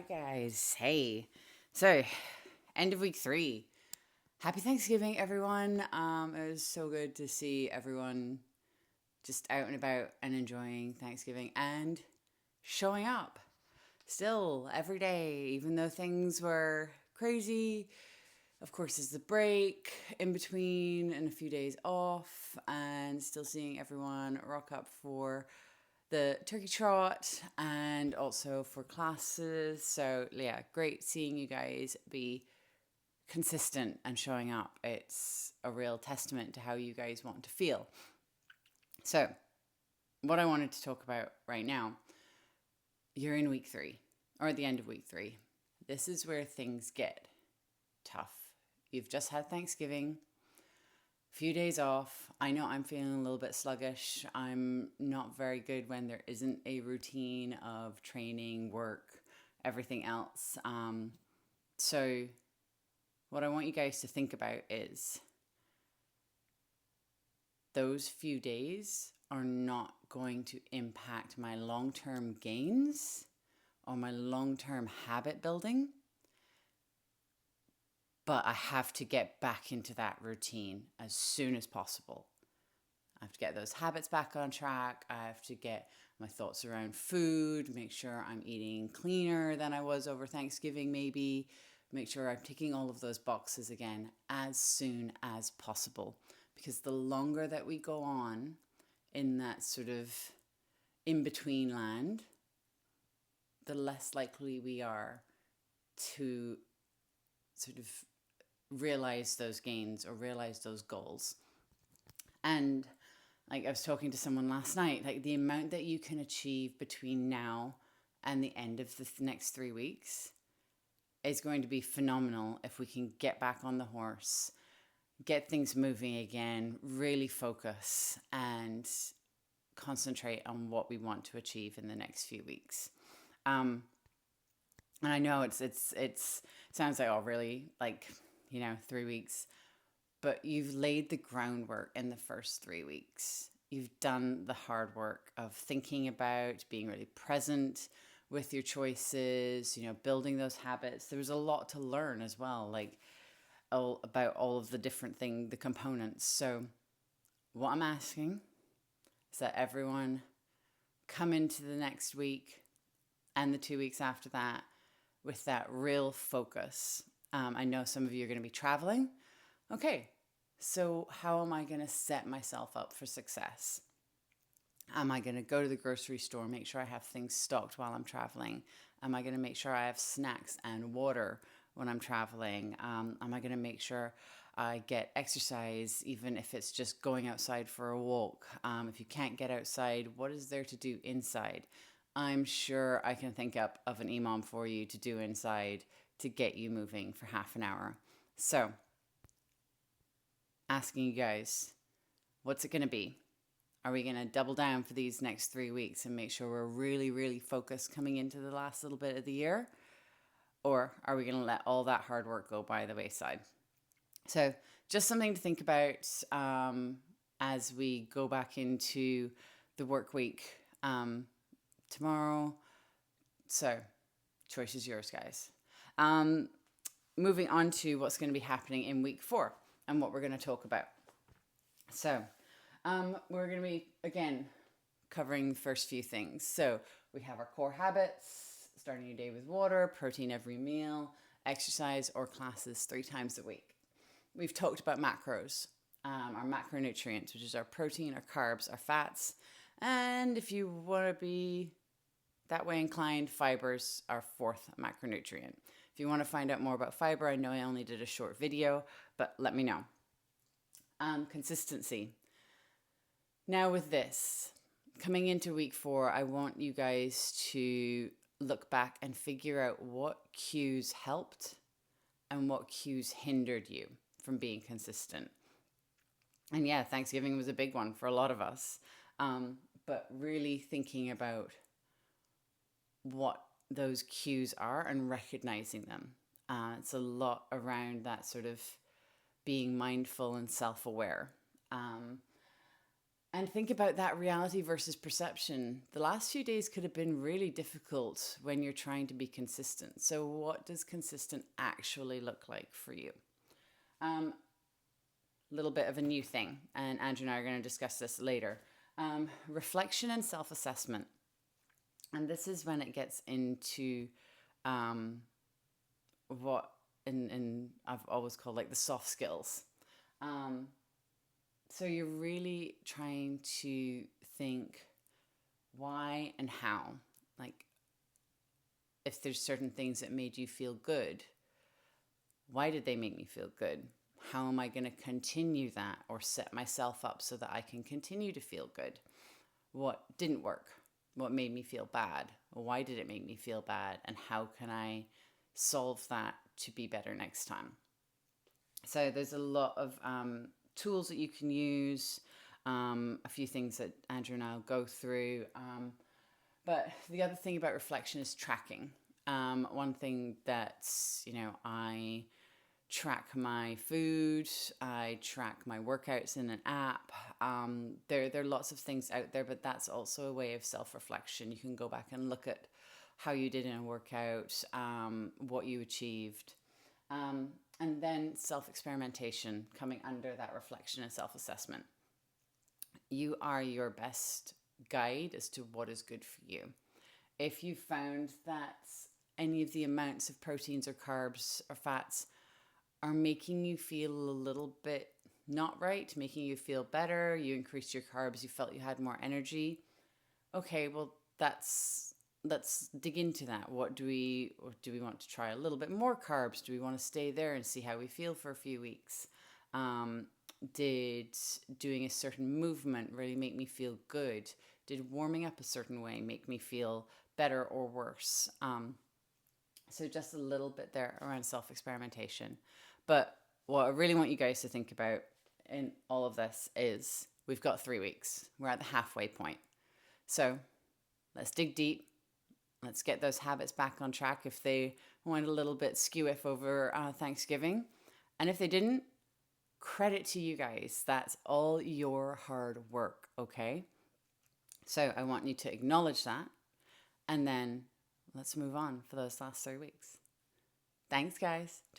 right, guys. Hey. So, end of week 3. Happy Thanksgiving, everyone. It was so good to see everyone just out and about and enjoying Thanksgiving and showing up still every day, even though things were crazy. Of course, there's the break in between and a few days off, and still seeing everyone rock up for the turkey trot and also for classes. So, yeah, great seeing you guys be consistent and showing up. It's a real testament to how you guys want to feel. So, what I wanted to talk about right now, you're in week 3 or at the end of week 3. This is where things get tough. You've just had Thanksgiving, few days off. I know I'm feeling a little bit sluggish. I'm not very good when there isn't a routine of training, work, everything else. So, what I want you guys to think about is those few days are not going to impact my long term gains or my long term habit building. But I have to get back into that routine as soon as possible. I have to get those habits back on track. I have to get my thoughts around food, make sure I'm eating cleaner than I was over Thanksgiving, maybe. Make sure I'm ticking all of those boxes again as soon as possible. Because the longer that we go on in that sort of in between land, the less likely we are to sort of realize those gains or realize those goals. And like I was talking to someone last night, like the amount that you can achieve between now and the end of the next 3 weeks is going to be phenomenal if we can get back on the horse, get things moving again, really focus and concentrate on what we want to achieve in the next few weeks. And I know it's sounds like, oh, really, like, 3 weeks, but you've laid the groundwork in the first 3 weeks. You've done the hard work of thinking about being really present with your choices, building those habits. There was a lot to learn as well, like about all of the different the components. So what I'm asking is that everyone come into the next week and the 2 weeks after that with that real focus. I know some of you are going to be traveling. Okay, so how am I going to set myself up for success? Am I going to go to the grocery store, make sure I have things stocked while I'm traveling? Am I going to make sure I have snacks and water when I'm traveling? Am I going to make sure I get exercise, even if it's just going outside for a walk? If you can't get outside, what is there to do inside? I'm sure I can think up of an EMOM for you to do inside to get you moving for half an hour. So, asking you guys, what's it going to be? Are we going to double down for these next 3 weeks and make sure we're really, really focused coming into the last little bit of the year? Or are we going to let all that hard work go by the wayside? So, just something to think about as we go back into the work week tomorrow. So, choice is yours, guys. Moving on to what's going to be happening in week 4 and what we're going to talk about. So, we're going to be, again, covering the first few things. So, we have our core habits, starting your day with water, protein every meal, exercise or classes 3 times a week. We've talked about macros, our macronutrients, which is our protein, our carbs, our fats, and if you want to be that way inclined, fibers are 4th macronutrient. If you want to find out more about fiber, I know I only did a short video, but let me know. Consistency. Now with this, coming into week 4, I want you guys to look back and figure out what cues helped and what cues hindered you from being consistent. And yeah, Thanksgiving was a big one for a lot of us, but really thinking about what those cues are and recognizing them. It's a lot around that sort of being mindful and self-aware. And think about that reality versus perception. The last few days could have been really difficult when you're trying to be consistent. So, what does consistent actually look like for you? Little bit of a new thing, and Andrew and I are going to discuss this later. Reflection and self assessment. And this is when it gets into what in I've always called like the soft skills. So you're really trying to think why and how. Like, if there's certain things that made you feel good, why did they make me feel good? How am I going to continue that or set myself up so that I can continue to feel good? What didn't work? What made me feel bad? Why did it make me feel bad? And how can I solve that to be better next time? So there's a lot of tools that you can use, a few things that Andrew and I'll go through. But the other thing about reflection is tracking. One thing that's, I track my food, I track my workouts in an app. There are lots of things out there, but that's also a way of self-reflection. You can go back and look at how you did in a workout, what you achieved. And then self-experimentation coming under that reflection and self-assessment. You are your best guide as to what is good for you. If you found that any of the amounts of proteins or carbs or fats are making you feel a little bit not right, making you feel better, you increased your carbs, you felt you had more energy, okay, well, let's dig into that. What do we want to try a little bit more carbs? Do we want to stay there and see how we feel for a few weeks? Did doing a certain movement really make me feel good? Did warming up a certain way make me feel better or worse? So just a little bit there around self-experimentation. But what I really want you guys to think about in all of this is we've got 3 weeks. We're at the halfway point. So let's dig deep. Let's get those habits back on track if they went a little bit skew over Thanksgiving. And if they didn't, credit to you guys. That's all your hard work, okay? So I want you to acknowledge that. And then let's move on for those last 3 weeks. Thanks, guys.